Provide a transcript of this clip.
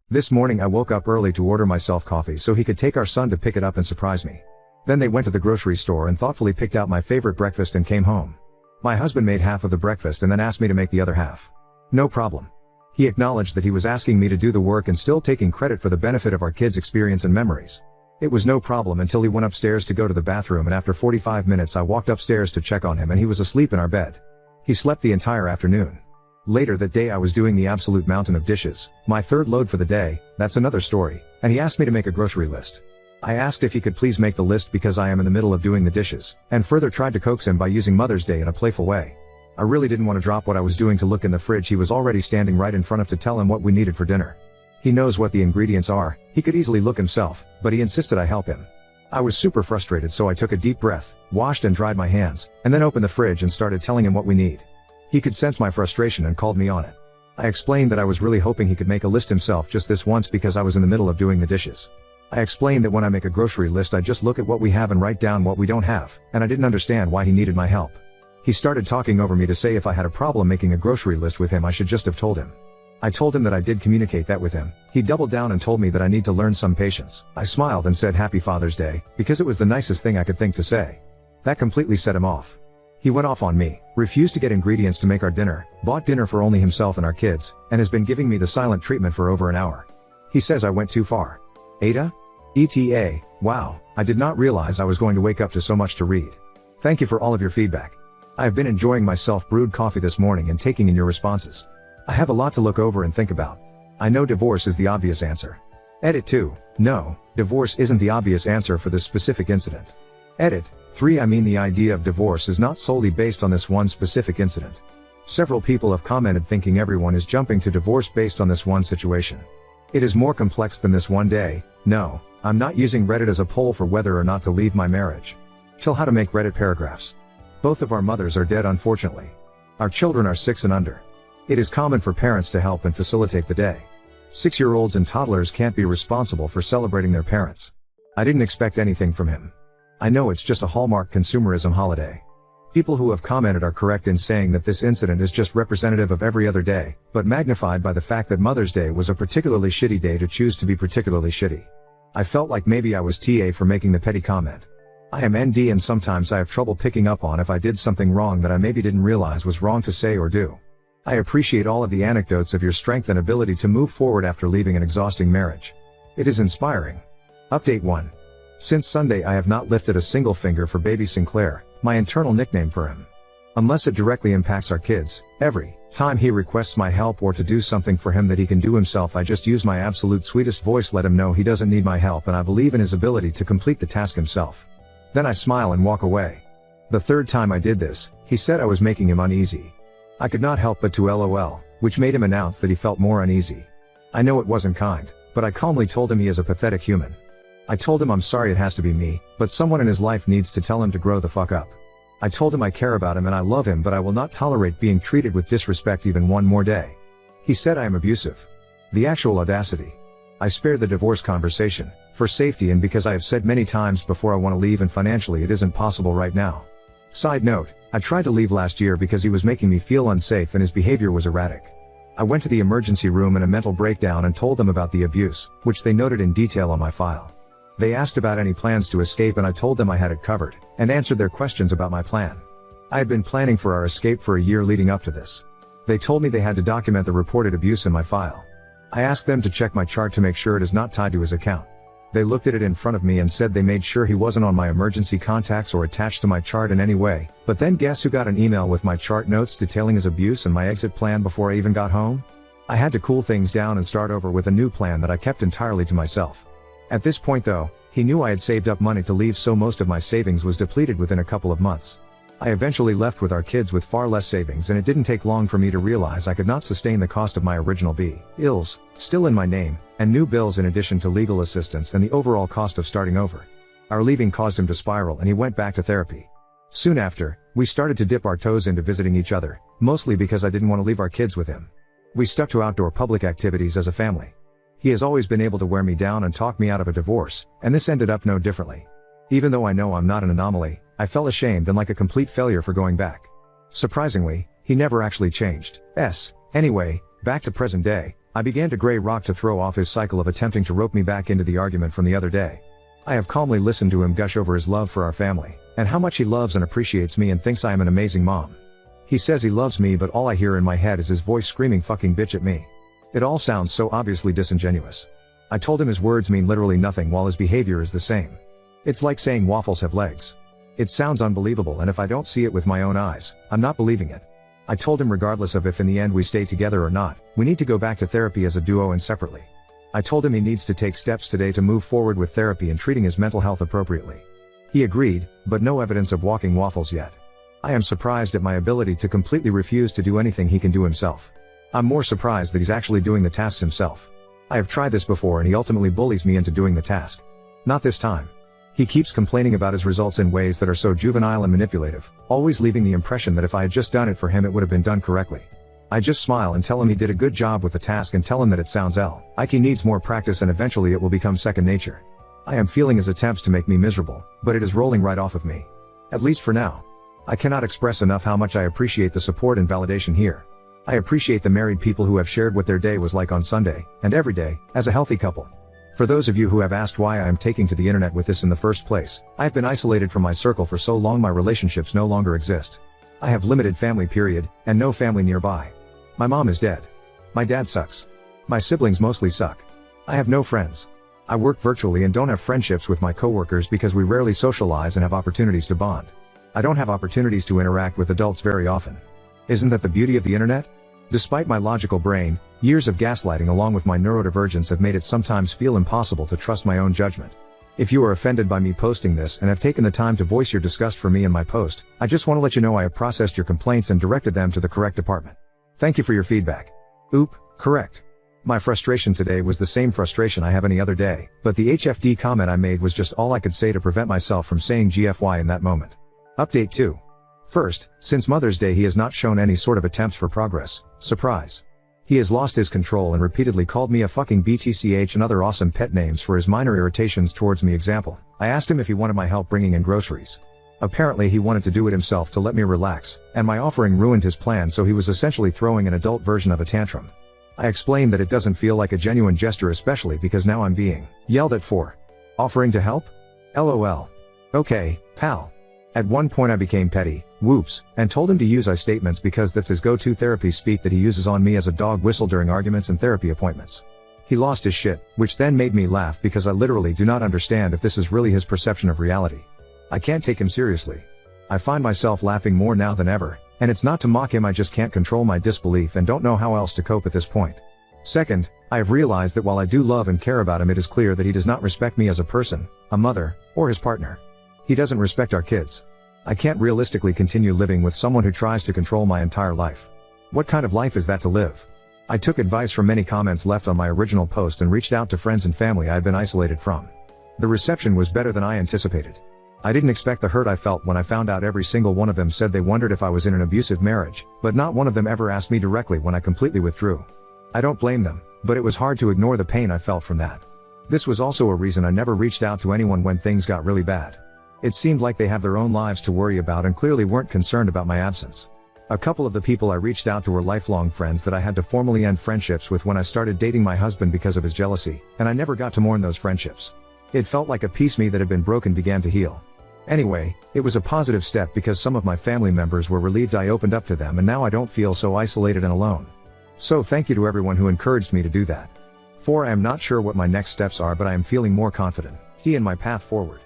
This morning I woke up early to order myself coffee so he could take our son to pick it up and surprise me. Then they went to the grocery store and thoughtfully picked out my favorite breakfast and came home. My husband made half of the breakfast and then asked me to make the other half. No problem. He acknowledged that he was asking me to do the work and still taking credit for the benefit of our kids' experience and memories. It was no problem until he went upstairs to go to the bathroom, and after 45 minutes I walked upstairs to check on him and he was asleep in our bed. He slept the entire afternoon. Later that day I was doing the absolute mountain of dishes, my third load for the day, that's another story, and he asked me to make a grocery list. I asked if he could please make the list because I am in the middle of doing the dishes, and further tried to coax him by using Mother's Day in a playful way. I really didn't want to drop what I was doing to look in the fridge he was already standing right in front of to tell him what we needed for dinner. He knows what the ingredients are, he could easily look himself, but he insisted I help him. I was super frustrated, so I took a deep breath, washed and dried my hands, and then opened the fridge and started telling him what we need. He could sense my frustration and called me on it. I explained that I was really hoping he could make a list himself just this once because I was in the middle of doing the dishes. I explained that when I make a grocery list I just look at what we have and write down what we don't have, and I didn't understand why he needed my help. He started talking over me to say if I had a problem making a grocery list with him I should just have told him. I told him that I did communicate that with him. He doubled down and told me that I need to learn some patience. I smiled and said Happy Father's Day, because it was the nicest thing I could think to say. That completely set him off. He went off on me, refused to get ingredients to make our dinner, bought dinner for only himself and our kids, and has been giving me the silent treatment for over an hour. He says I went too far. Ada? ETA, wow, I did not realize I was going to wake up to so much to read. Thank you for all of your feedback. I have been enjoying my self-brewed coffee this morning and taking in your responses. I have a lot to look over and think about. I know divorce is the obvious answer. Edit 2, no, divorce isn't the obvious answer for this specific incident. Edit 3, I mean the idea of divorce is not solely based on this one specific incident. Several people have commented thinking everyone is jumping to divorce based on this one situation. It is more complex than this one day. No, I'm not using Reddit as a poll for whether or not to leave my marriage. Till how to make Reddit paragraphs. Both of our mothers are dead, unfortunately. Our children are 6 and under. It is common for parents to help and facilitate the day. 6-year-olds and toddlers can't be responsible for celebrating their parents. I didn't expect anything from him. I know it's just a Hallmark consumerism holiday. People who have commented are correct in saying that this incident is just representative of every other day, but magnified by the fact that Mother's Day was a particularly shitty day to choose to be particularly shitty. I felt like maybe I was TA for making the petty comment. I am ND and sometimes I have trouble picking up on if I did something wrong that I maybe didn't realize was wrong to say or do. I appreciate all of the anecdotes of your strength and ability to move forward after leaving an exhausting marriage. It is inspiring. Update 1. Since Sunday I have not lifted a single finger for baby Sinclair, my internal nickname for him. Unless it directly impacts our kids, every time he requests my help or to do something for him that he can do himself I just use my absolute sweetest voice, let him know he doesn't need my help and I believe in his ability to complete the task himself. Then I smile and walk away. The third time I did this, he said I was making him uneasy. I could not help but to LOL, which made him announce that he felt more uneasy. I know it wasn't kind, but I calmly told him he is a pathetic human. I told him I'm sorry it has to be me, but someone in his life needs to tell him to grow the fuck up. I told him I care about him and I love him, but I will not tolerate being treated with disrespect even one more day. He said I am abusive. The actual audacity. I spared the divorce conversation, for safety and because I have said many times before I want to leave and financially it isn't possible right now. Side note, I tried to leave last year because he was making me feel unsafe and his behavior was erratic. I went to the emergency room in a mental breakdown and told them about the abuse, which they noted in detail on my file. They asked about any plans to escape and I told them I had it covered, and answered their questions about my plan. I had been planning for our escape for a year leading up to this. They told me they had to document the reported abuse in my file. I asked them to check my chart to make sure it is not tied to his account. They looked at it in front of me and said they made sure he wasn't on my emergency contacts or attached to my chart in any way, but then guess who got an email with my chart notes detailing his abuse and my exit plan before I even got home? I had to cool things down and start over with a new plan that I kept entirely to myself. At this point though, he knew I had saved up money to leave, so most of my savings was depleted within a couple of months. I eventually left with our kids with far less savings, and it didn't take long for me to realize I could not sustain the cost of my original bills, still in my name, and new bills in addition to legal assistance and the overall cost of starting over. Our leaving caused him to spiral and he went back to therapy. Soon after, we started to dip our toes into visiting each other, mostly because I didn't want to leave our kids with him. We stuck to outdoor public activities as a family. He has always been able to wear me down and talk me out of a divorce, and this ended up no differently. Even though I know I'm not an anomaly, I felt ashamed and like a complete failure for going back. Surprisingly, he never actually changed. Anyway, back to present day, I began to gray rock to throw off his cycle of attempting to rope me back into the argument from the other day. I have calmly listened to him gush over his love for our family, and how much he loves and appreciates me and thinks I am an amazing mom. He says he loves me, but all I hear in my head is his voice screaming fucking bitch at me. It all sounds so obviously disingenuous. I told him his words mean literally nothing while his behavior is the same. It's like saying waffles have legs. It sounds unbelievable, and if I don't see it with my own eyes, I'm not believing it. I told him regardless of if in the end we stay together or not, we need to go back to therapy as a duo and separately. I told him he needs to take steps today to move forward with therapy and treating his mental health appropriately. He agreed, but no evidence of walking waffles yet. I am surprised at my ability to completely refuse to do anything he can do himself. I'm more surprised that he's actually doing the tasks himself. I have tried this before and he ultimately bullies me into doing the task. Not this time. He keeps complaining about his results in ways that are so juvenile and manipulative, always leaving the impression that if I had just done it for him it would have been done correctly. I just smile and tell him he did a good job with the task and tell him that it sounds like he needs more practice and eventually it will become second nature. I am feeling his attempts to make me miserable, but it is rolling right off of me. At least for now. I cannot express enough how much I appreciate the support and validation here. I appreciate the married people who have shared what their day was like on Sunday, and every day, as a healthy couple. For those of you who have asked why I am taking to the internet with this in the first place, I have been isolated from my circle for so long my relationships no longer exist. I have limited family period, and no family nearby. My mom is dead. My dad sucks. My siblings mostly suck. I have no friends. I work virtually and don't have friendships with my coworkers because we rarely socialize and have opportunities to bond. I don't have opportunities to interact with adults very often. Isn't that the beauty of the internet? Despite my logical brain, years of gaslighting along with my neurodivergence have made it sometimes feel impossible to trust my own judgment. If you are offended by me posting this and have taken the time to voice your disgust for me in my post, I just want to let you know I have processed your complaints and directed them to the correct department. Thank you for your feedback. Oop, correct. My frustration today was the same frustration I have any other day, but the HFD comment I made was just all I could say to prevent myself from saying GFY in that moment. Update 2. First, since Mother's Day he has not shown any sort of attempts for progress. Surprise. He has lost his control and repeatedly called me a fucking BTCH and other awesome pet names for his minor irritations towards me. Example, I asked him if he wanted my help bringing in groceries. Apparently he wanted to do it himself to let me relax, and my offering ruined his plan, so he was essentially throwing an adult version of a tantrum. I explained that it doesn't feel like a genuine gesture, especially because now I'm being yelled at for offering to help? LOL. Okay, pal. At one point I became petty, whoops, and told him to use I statements because that's his go-to therapy speak that he uses on me as a dog whistle during arguments and therapy appointments. He lost his shit, which then made me laugh because I literally do not understand if this is really his perception of reality. I can't take him seriously. I find myself laughing more now than ever, and it's not to mock him, I just can't control my disbelief and don't know how else to cope at this point. Second, I have realized that while I do love and care about him, it is clear that he does not respect me as a person, a mother, or his partner. He doesn't respect our kids. I can't realistically continue living with someone who tries to control my entire life. What kind of life is that to live? I took advice from many comments left on my original post and reached out to friends and family I had been isolated from. The reception was better than I anticipated. I didn't expect the hurt I felt when I found out every single one of them said they wondered if I was in an abusive marriage, but not one of them ever asked me directly when I completely withdrew. I don't blame them, but it was hard to ignore the pain I felt from that. This was also a reason I never reached out to anyone when things got really bad. It seemed like they have their own lives to worry about and clearly weren't concerned about my absence. A couple of the people I reached out to were lifelong friends that I had to formally end friendships with when I started dating my husband because of his jealousy, and I never got to mourn those friendships. It felt like a piece of me that had been broken began to heal. Anyway, it was a positive step because some of my family members were relieved I opened up to them, and now I don't feel so isolated and alone. So thank you to everyone who encouraged me to do that. 4. I am not sure what my next steps are, but I am feeling more confident in my path forward.